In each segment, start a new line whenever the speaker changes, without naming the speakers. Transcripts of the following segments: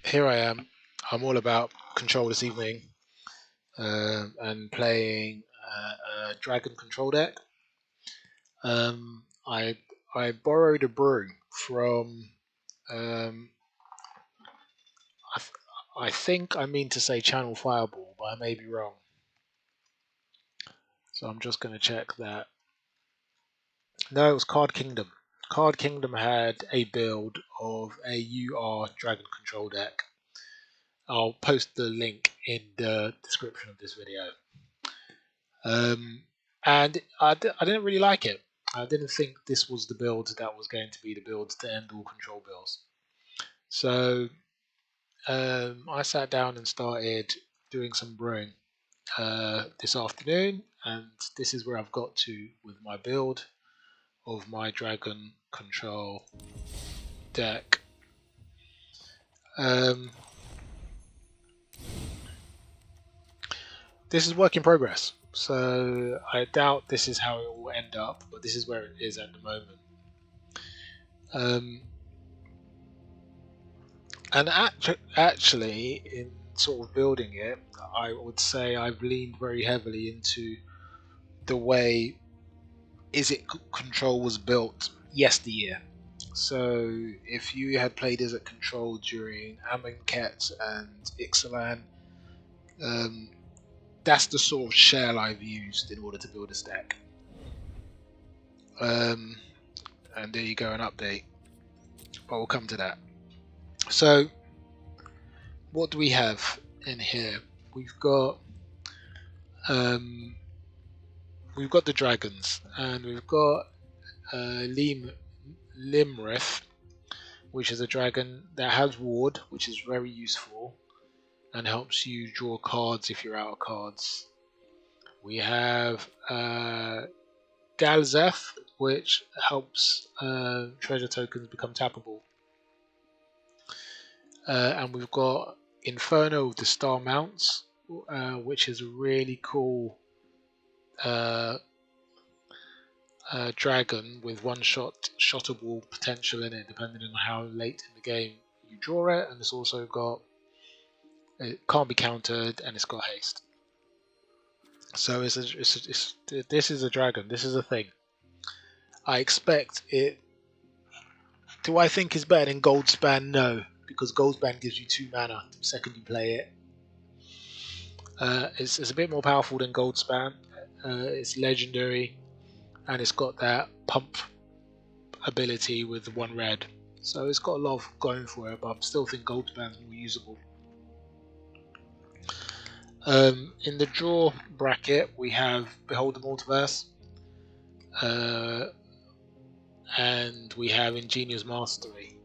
here I am. I'm all about control this evening, and playing a dragon control deck. I borrowed a brew from. Um, I think I mean to say Channel Fireball, but I may be wrong. So I'm just going to check that. No, it was Card Kingdom. Card Kingdom had a build of a UR dragon control deck. I'll post the link in the description of this video. And I didn't really like it. I didn't think this was the build that was going to be the build to end all control bills. So I sat down and started doing some brewing this afternoon, and this is where I've got to with my build of my dragon control deck. This is work in progress, so I doubt this is how it will end up, but this is where it is at the moment. And actually, in sort of building it, I would say I've leaned very heavily into the way Izzet Control was built yesteryear. So if you had played Izzet Control during Amonkhet and Ixalan, that's the sort of shell I've used in order to build this deck. And there you go, an update. But we'll come to that. So, what do we have in here? We've got the dragons, and we've got Limrith, which is a dragon that has ward, which is very useful and helps you draw cards if you're out of cards. We have Galzeth, which helps treasure tokens become tappable. And we've got Inferno of the Star Mounts, which is a really cool dragon with shottable potential in it, depending on how late in the game you draw it. And it's also got, it can't be countered, and it's got haste. So this is a dragon. This is a thing. I expect it. Do I think it's better than Goldspan? No, because Goldspan gives you 2 mana the second you play it. It's a bit more powerful than Goldspan. It's legendary, and it's got that pump ability with 1 red. So it's got a lot of going for it, but I still think Goldspan's more usable. In the draw bracket, we have Behold the Multiverse, and we have Ingenious Mastery.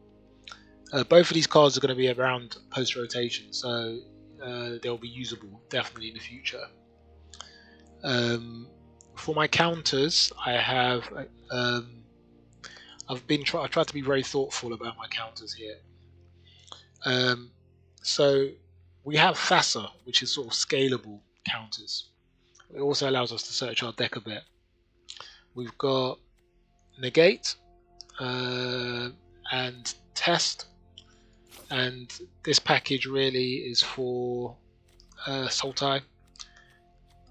Both of these cards are going to be around post-rotation, so they'll be usable definitely in the future. For my counters, I have I've tried to be very thoughtful about my counters here. So we have Thassa, which is sort of scalable counters. It also allows us to search our deck a bit. We've got Negate and Test, and this package really is for Sultai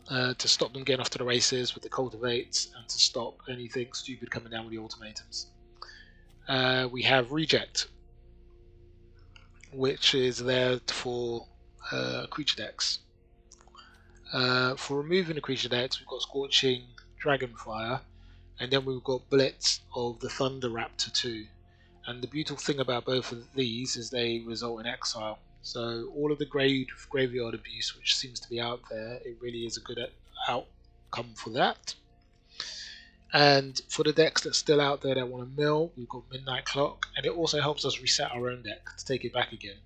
to stop them getting off to the races with the Cultivates and to stop anything stupid coming down with the ultimatums. We have Reject, which is there for creature decks. For removing the creature decks, we've got Scorching Dragonfire, and then we've got Blitz of the Thunder Raptor 2. And the beautiful thing about both of these is they result in exile. So all of the graveyard abuse which seems to be out there, it really is a good outcome for that. And for the decks that's still out there that want to mill, we've got Midnight Clock, and it also helps us reset our own deck to take it back again.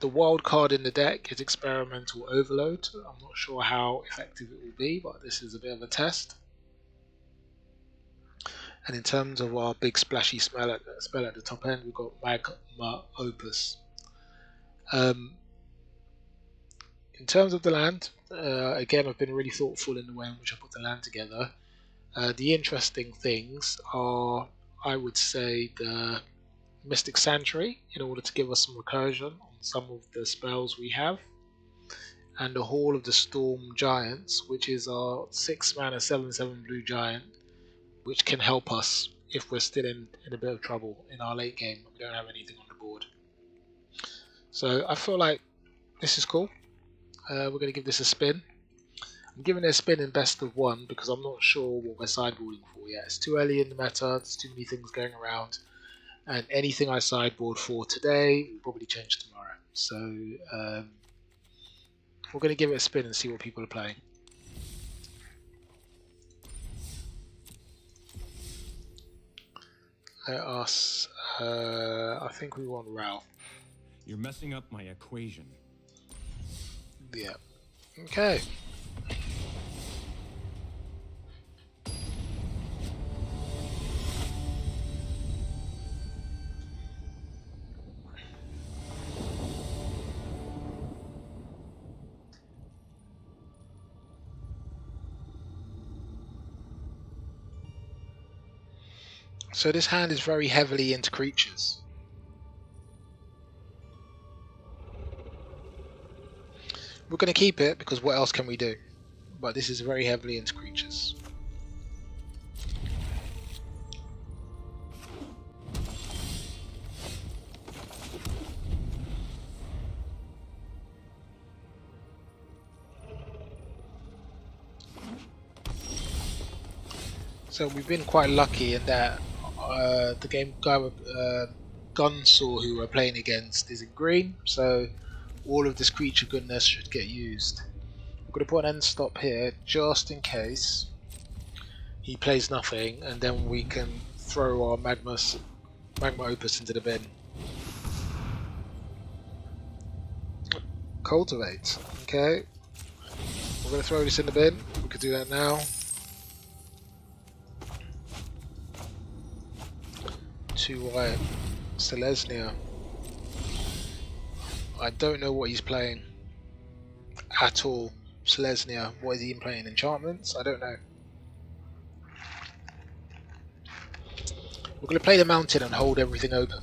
The wild card in the deck is Experimental Overload. I'm not sure how effective it will be, but this is a bit of a test. And in terms of our big splashy spell at the top end, we've got Magma Opus. In terms of the land, again, I've been really thoughtful in the way in which I put the land together. The interesting things are, I would say, the Mystic Sanctuary in order to give us some recursion on some of the spells we have, and the Hall of the Storm Giants, which is our 6 mana 7/7 blue giant, which can help us if we're still in a bit of trouble in our late game and we don't have anything on the board. So I feel like this is cool. We're going to give this a spin. I'm giving it a spin in best of one because I'm not sure what we're sideboarding for yet. It's too early in the meta, there's too many things going around, and anything I sideboard for today will probably change tomorrow. So we're going to give it a spin and see what people are playing. Let us, I think we want Ralph.
You're messing up my equation.
Yeah. Okay. So this hand is very heavily into creatures. We're going to keep it because what else can we do? But this is very heavily into creatures. So we've been quite lucky in that the game guy Gunsaw who we're playing against is in green, so all of this creature goodness should get used. We're going to put an end stop here just in case he plays nothing, and then we can throw our Magma Opus into the bin. Cultivate. Okay. We're going to throw this in the bin. We could do that now. 2 white. Selesnya. I don't know what he's playing at all. Selesnya. What is he even playing? Enchantments? I don't know. We're going to play the mountain and hold everything open.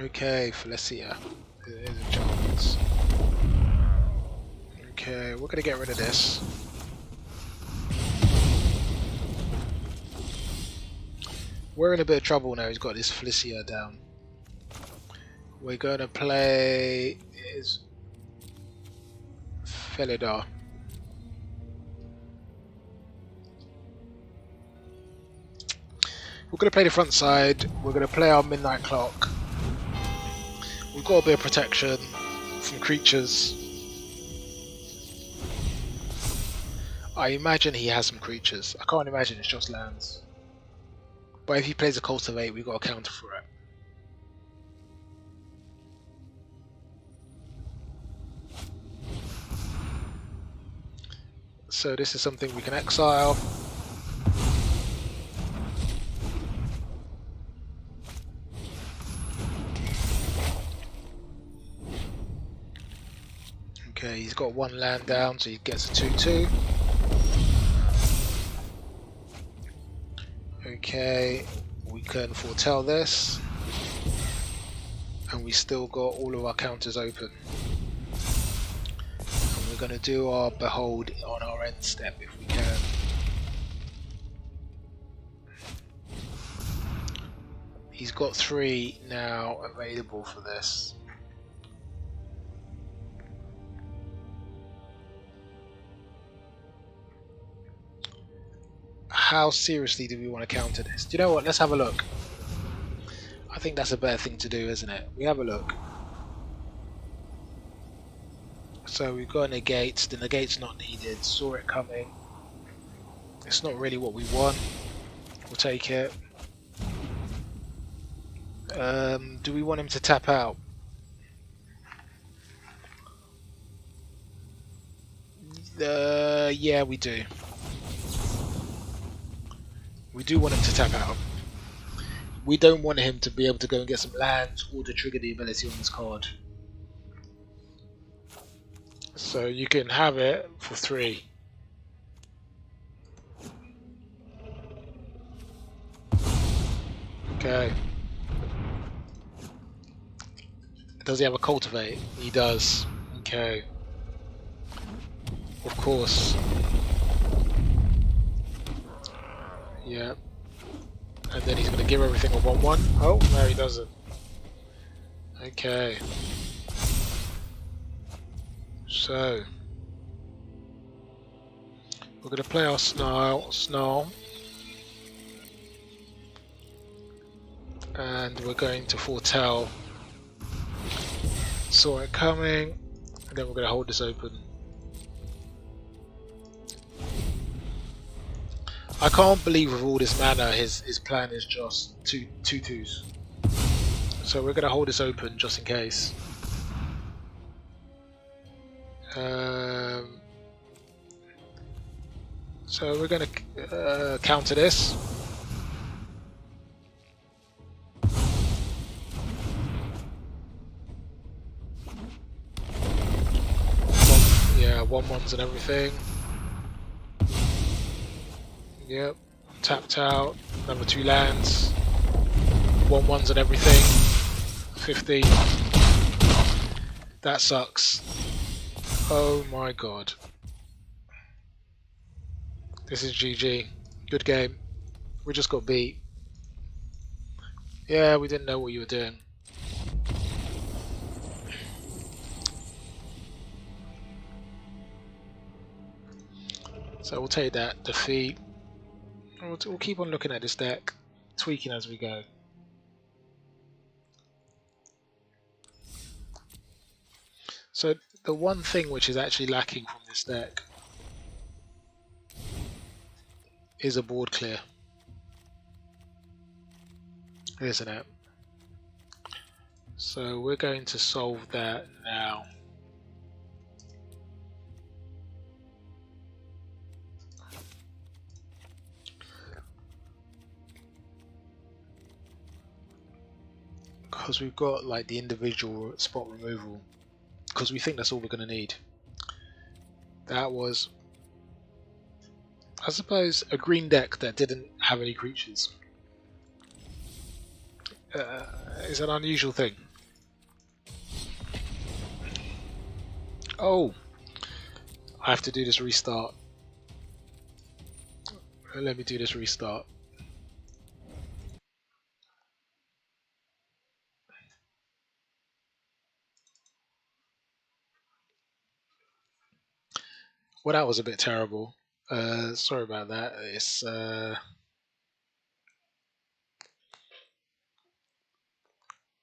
Okay, Felicia. It is enchantments. Okay, we're going to get rid of this. We're in a bit of trouble now. He's got this Felicia down. We're going to play is Felidar. We're going to play the front side. We're going to play our Midnight Clock. We've got a bit of protection from creatures. I imagine he has some creatures. I can't imagine it's just lands. But if he plays a Cultivate, we've got a counter for it. So this is something we can exile. Okay, he's got 1 land down, so he gets a 2/2. Okay, we can foretell this, and we still got all of our counters open. And we're going to do our Behold on our end step if we can. He's got 3 now available for this. How seriously do we want to counter this? Do you know what? Let's have a look. I think that's a better thing to do, isn't it? We have a look. So we've got a negate. The negate's not needed. Saw it coming. It's not really what we want. We'll take it. Do we want him to tap out? Yeah, we do. We do want him to tap out. We don't want him to be able to go and get some lands or to trigger the ability on this card. So you can have it for 3. Okay. Does he have a cultivate? He does. Okay. Of course. Yeah. And then he's going to give everything a 1-1. Oh, no, he doesn't. Okay. So we're going to play our snarl, and we're going to foretell. Saw it coming, and then we're going to hold this open. I can't believe with all this mana, his plan is just two twos. So we're going to hold this open just in case. So we're going to counter this. Yeah, 1-1s and everything. Yep, tapped out. Number 2 lands. 1-1s and everything. 15. That sucks. Oh my god. This is GG. Good game. We just got beat. Yeah, we didn't know what you were doing. So we'll take that defeat. We'll keep on looking at this deck, tweaking as we go. So the one thing which is actually lacking from this deck is a board clear, isn't it? So we're going to solve that now. Because we've got like the individual spot removal, because we think that's all we're going to need. That was, I suppose, a green deck that didn't have any creatures. It's an unusual thing. Oh, I have to do this restart. Let me do this restart. Well, that was a bit terrible. Sorry about that.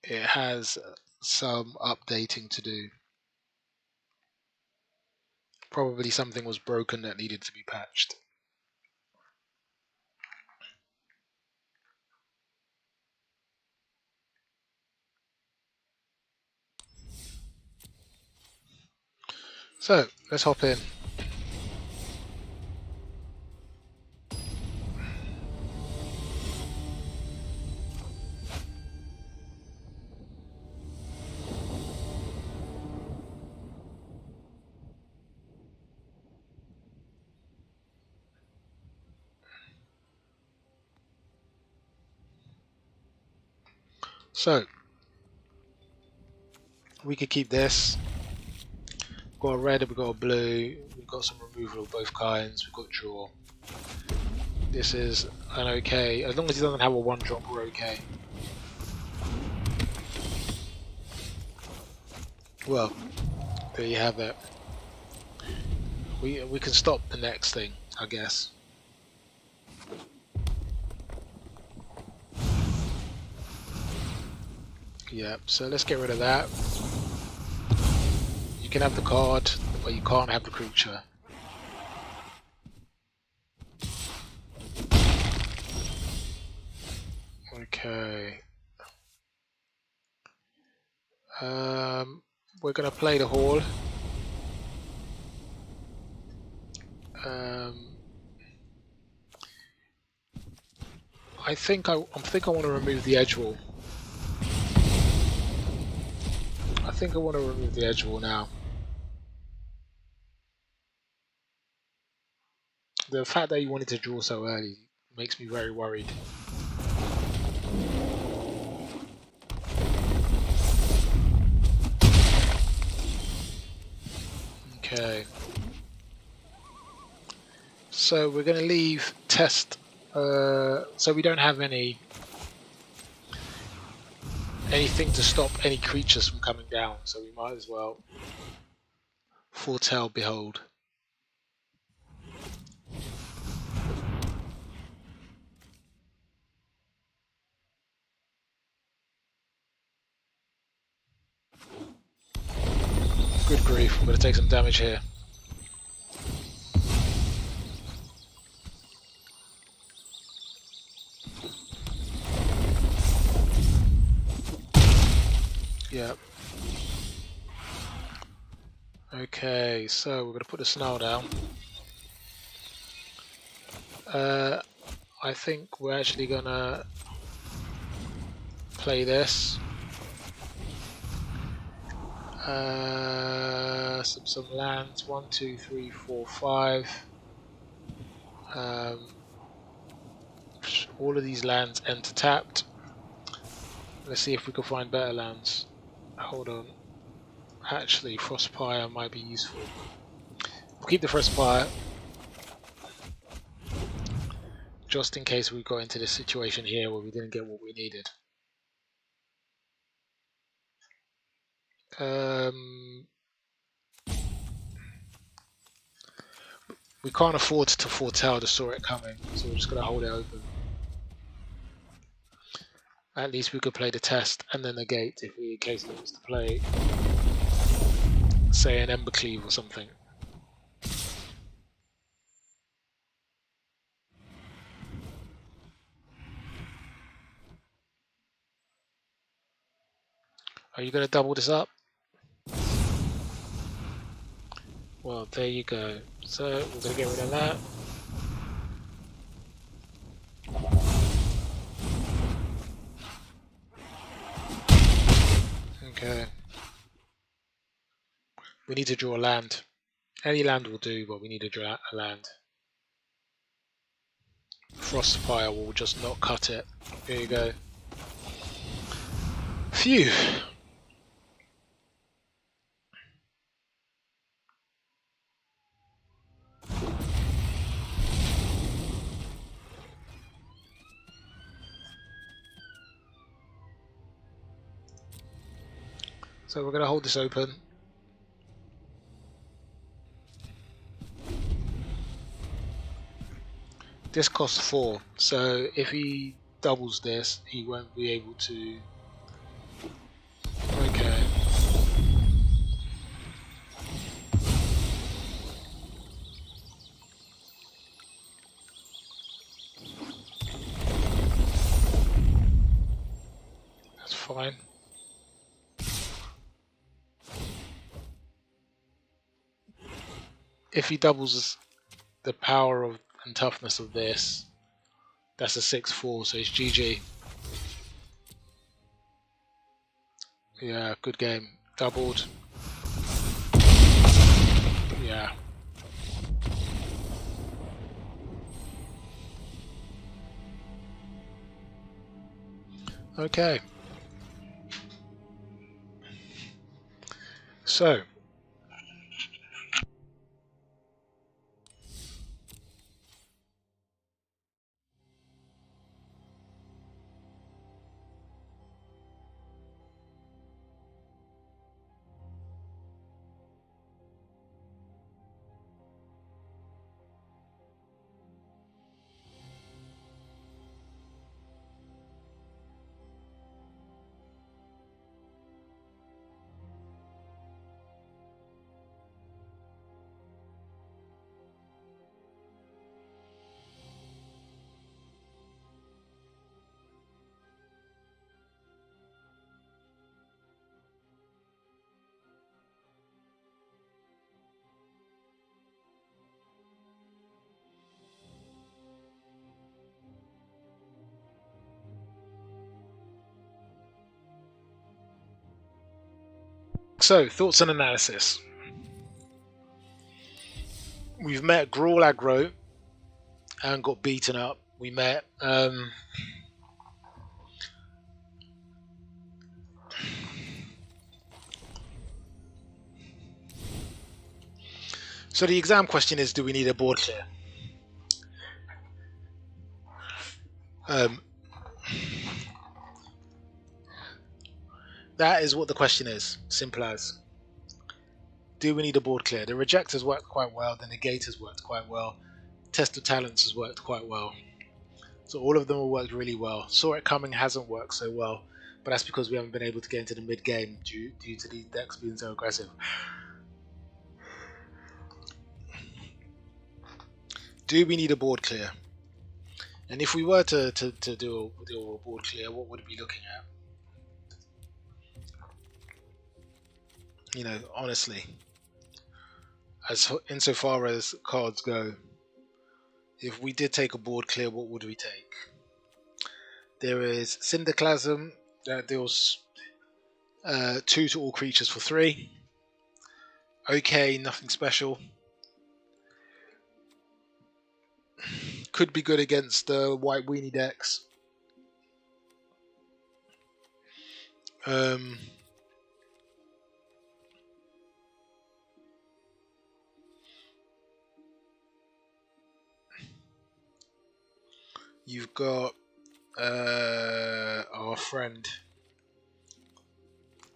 It has some updating to do. Probably something was broken that needed to be patched. So let's hop in. So we could keep this. We've got a red and we've got a blue. We've got some removal of both kinds. We've got draw. This is an okay. As long as he doesn't have a 1-drop, we're okay. Well, there you have it. We can stop the next thing, I guess. Yep, so let's get rid of that. You can have the card, but you can't have the creature. Okay. We're gonna play the hall. I think I want to remove the edge wall. I think I want to remove the edge wall now. The fact that you wanted to draw so early makes me very worried. Okay. So we're going to leave test. So we don't have anything to stop any creatures from coming down. So we might as well foretell behold. Good grief, I'm going to take some damage here. Yep. Okay, so we're going to put the snarl down. I think we're actually going to play this. Some lands. 1, 2, 3, 4, 5. All of these lands enter tapped. Let's see if we can find better lands. Hold on. Actually, Frostpire might be useful. We'll keep the Frostpire just in case we got into this situation here where we didn't get what we needed. We can't afford to foretell the saw it coming, so we're just going to hold it open. At least we could play the test and then the gate if we, in case he wants to play, say, an Embercleave or something. Are you going to double this up? Well, there you go. So we're going to get rid of that. Okay. We need to draw a land. Any land will do, but we need to draw a land. Frostfire will just not cut it. Here you go. Phew. So we're going to hold this open. This costs 4, so if he doubles this, he won't be able to. Okay. That's fine. If he doubles the power of and toughness of this, that's a 6/4, so it's GG. Yeah, good game. Doubled. Yeah. Okay. So. So, thoughts and analysis. We've met Grawl aggro and got beaten up. We met So the exam question is, do we need a board clear? That is what the question is. Simple as. Do we need a board clear? The rejectors worked quite well. The negators worked quite well. Test of talents has worked quite well. So all of them have worked really well. Saw it coming hasn't worked so well, but that's because we haven't been able to get into the mid game due to these decks being so aggressive. Do we need a board clear? And if we were to do a board clear, what would we be looking at? You know, honestly, as insofar as cards go, if we did take a board clear, what would we take? There is Cinderclasm that deals 2 to all creatures for 3. Okay, nothing special. Could be good against the white weenie decks. You've got our friend,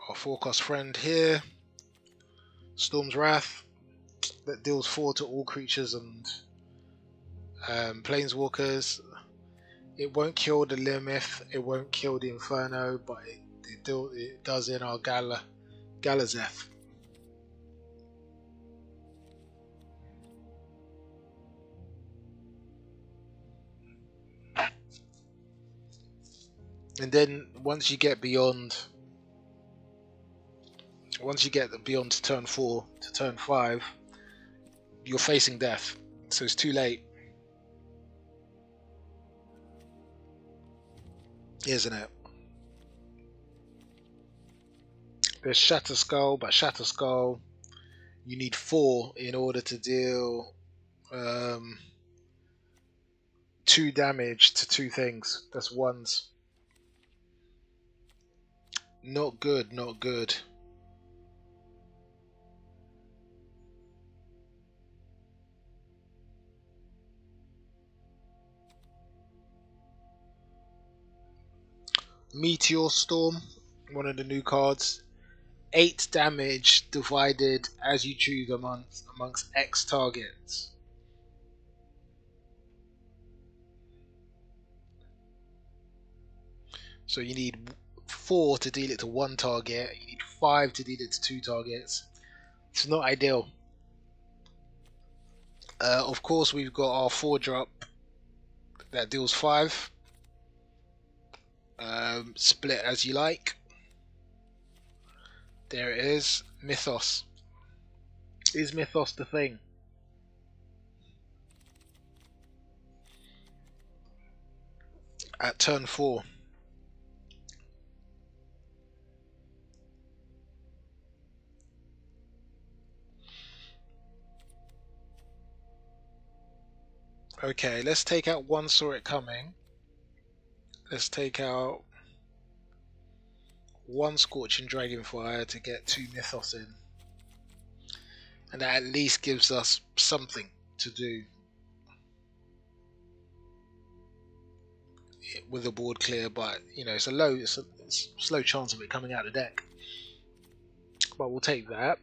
our forecast friend here, Storm's Wrath, that deals 4 to all creatures and planeswalkers. It won't kill the Limith, it won't kill the Inferno, but it does in our Galazeth. And then once you get beyond turn 4 to turn 5, you're facing death. So it's too late, isn't it? There's Shatter Skull, but Shatter Skull, you need 4 in order to deal 2 damage to 2 things. That's ones. Not good, not good. Meteor Storm, one of the new cards. 8 damage divided as you choose amongst X targets. So you need 4 to deal it to 1 target, you need 5 to deal it to 2 targets. It's not ideal. Of course, we've got our 4-drop that deals 5. Split as you like. There it is. Mythos. Is Mythos the thing? At turn 4. Okay, let's take out one Saw It Coming. Let's take out one Scorching Dragonfire to get 2 Mythos in. And that at least gives us something to do with the board clear, but you know, it's a slow chance of it coming out of the deck. But we'll take that.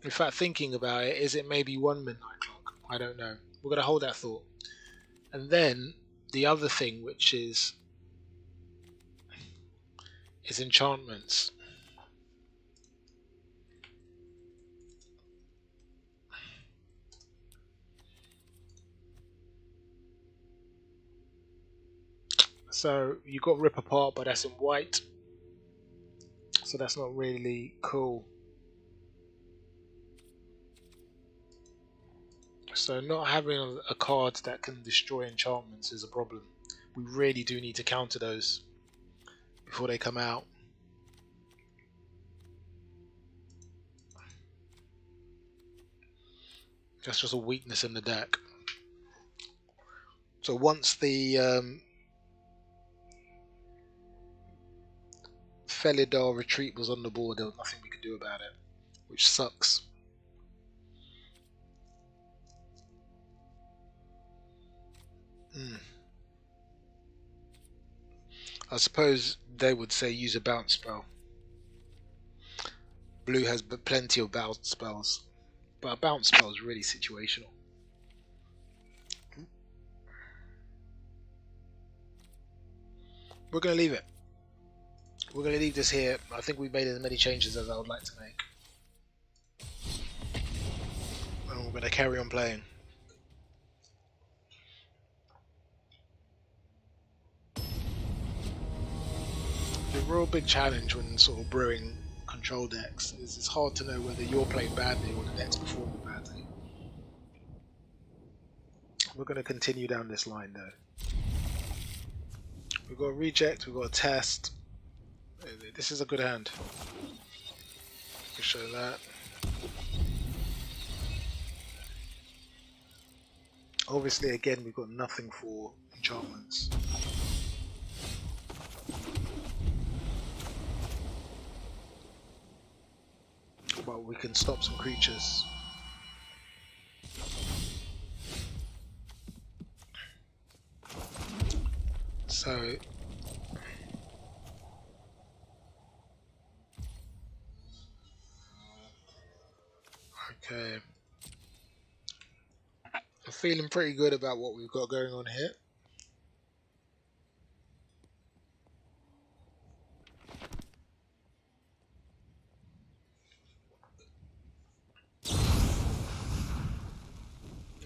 In fact, thinking about it, is it maybe 1 midnight clock? I don't know. We're going to hold that thought. And then the other thing, which is enchantments. So you got Rip Apart, but that's in white. So that's not really cool. So not having a card that can destroy enchantments is a problem. We really do need to counter those before they come out. That's just a weakness in the deck. So once the Felidar retreat was on the board, there was nothing we could do about it. which sucks. I suppose they would say use a bounce spell. Blue has plenty of bounce spells, but a bounce spell is really situational. We're going to leave it. We're going to leave this here. I think we've made as many changes as I would like to make. And we're going to carry on playing. The real big challenge when sort of brewing control decks is it's hard to know whether you're playing badly or the deck's performing badly. We're going to continue down this line though. We've got a reject, we've got a test. This is a good hand. Just show that. Obviously, again, we've got nothing for enchantments. But we can stop some creatures. So okay, I'm feeling pretty good about what we've got going on here.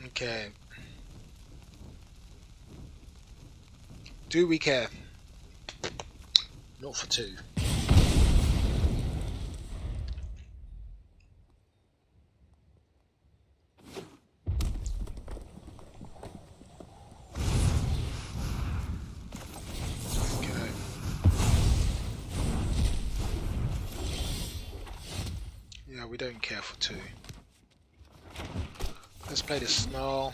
Okay. Do we care? Not for 2. Okay. Yeah, we don't care for 2. Let's play the Snarl.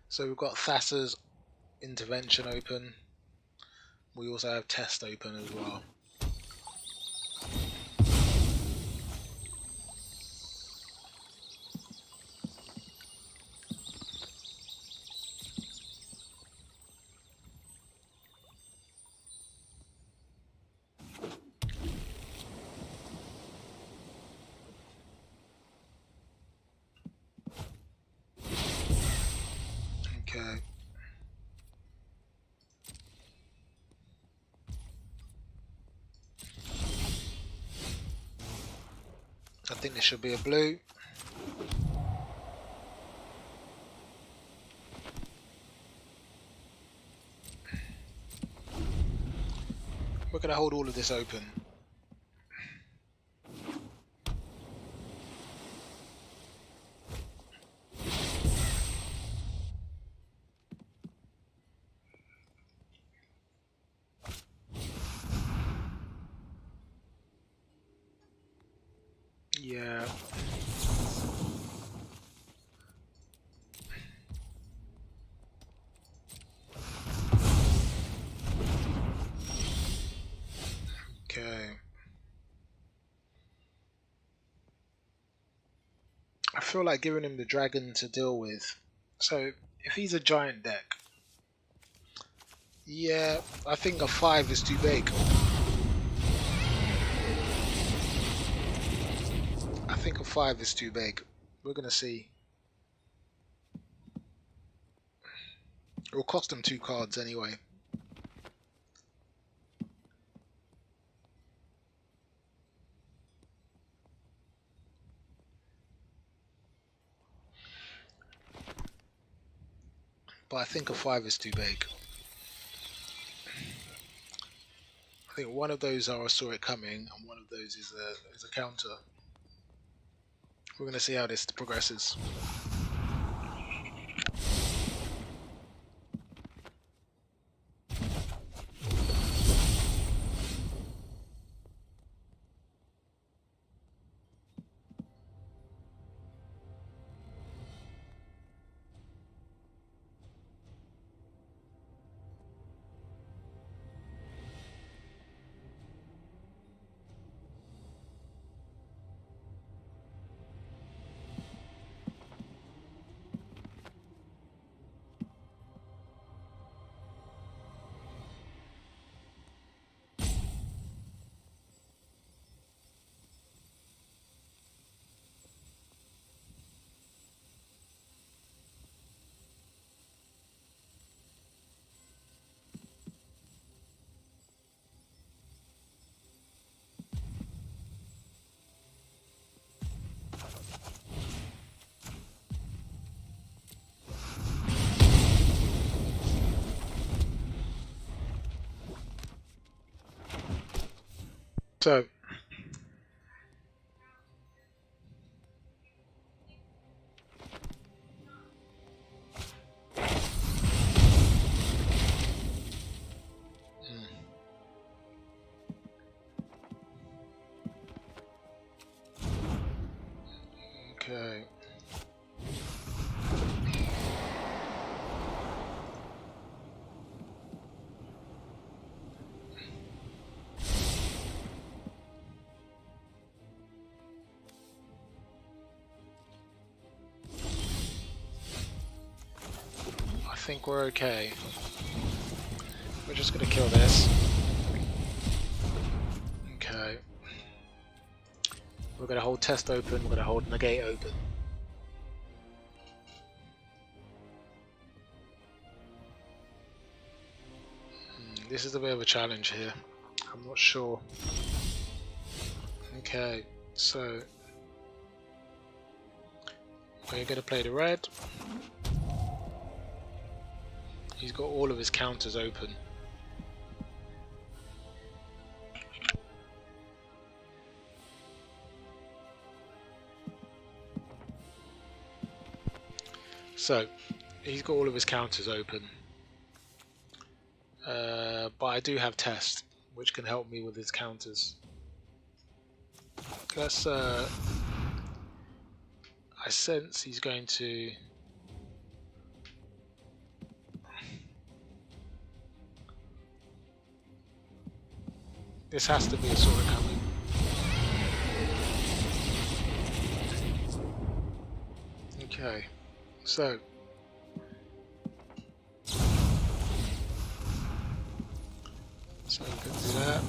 So we've got Thassa's Intervention open. We also have Test open as well. Okay. I think this should be a blue. We're going to hold all of this open. Yeah. Okay. I feel like giving him the dragon to deal with. So if he's a giant deck, yeah, I think a 5 is too big. I think a 5 is too big. We're gonna see. It will cost him 2 cards anyway. But I think a 5 is too big. I think one of those I saw it coming, and one of those is a counter. We're going to see how this progresses. So okay. I think we're okay. We're just gonna kill this. Okay. We're gonna hold test open, we're gonna hold negate open. This is a bit of a challenge here. I'm not sure. Okay, so we're gonna play the red. He's got all of his counters open. So he's got all of his counters open. But I do have test, which can help me with his counters. Let's I sense he's going to this has to be a sword coming. Okay, so we can do that.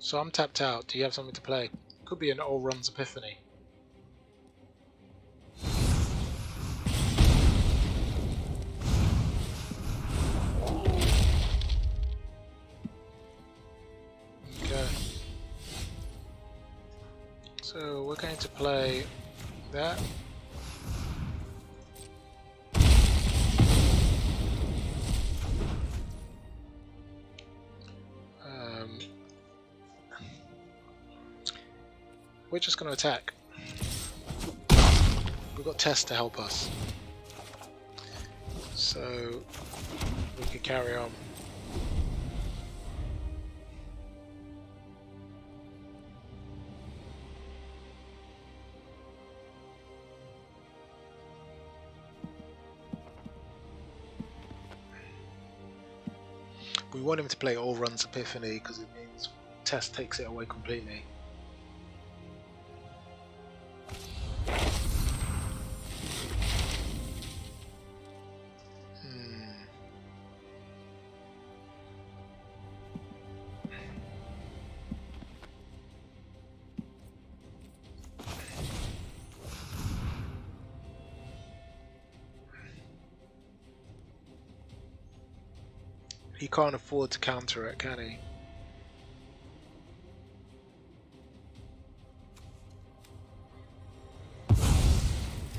So I'm tapped out. Do you have something to play? Could be an all runs epiphany. Okay. So we're going to play that. We're just going to attack. We've got test to help us, so we can carry on. We want him to play all runs epiphany because it means test takes it away completely. He can't afford to counter it, can he?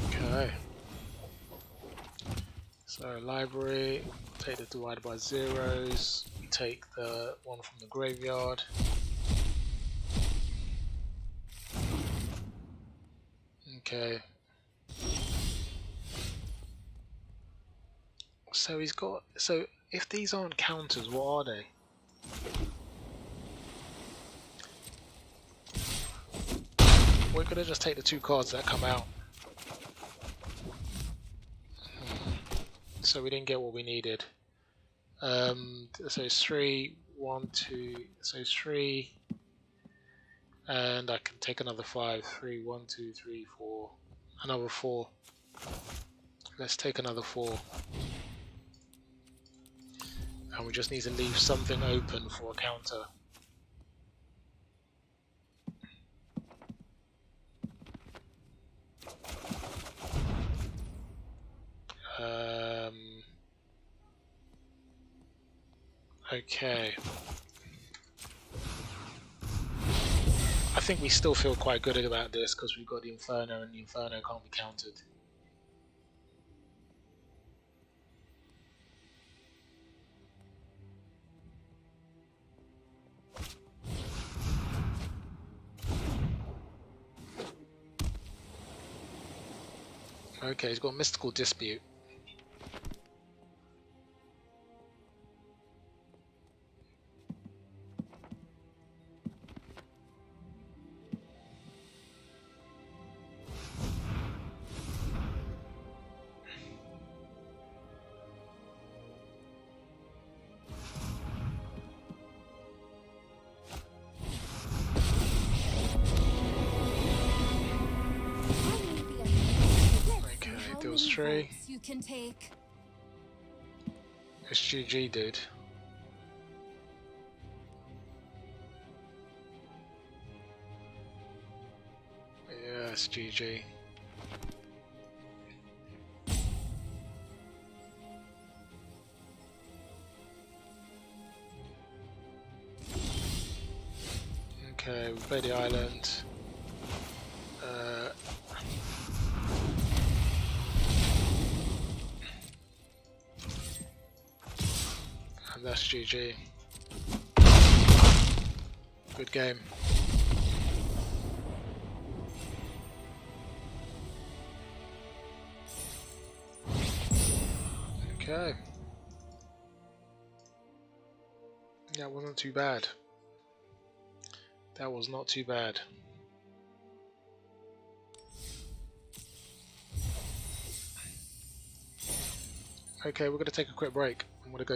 Okay. So library, take the divided by zeros, take the one from the graveyard. Okay. So he's got, so if these aren't counters, what are they? We're gonna just take the two cards that come out. So we didn't get what we needed. So it's 3, 1, 2, so it's 3, and I can take another 5. 3, 1, 2, 3, 4, another 4. Let's take another 4. And we just need to leave something open for a counter. Okay. I think we still feel quite good about this because we've got the Inferno and the Inferno can't be countered. Okay, he's got Mystical Dispute. Deals 3.
You can take.
SGG did. Yeah, SGG. Okay, we play the island. And that's GG. Good game. Okay. That wasn't too bad. That was not too bad. Okay, we're going to take a quick break. I'm going to go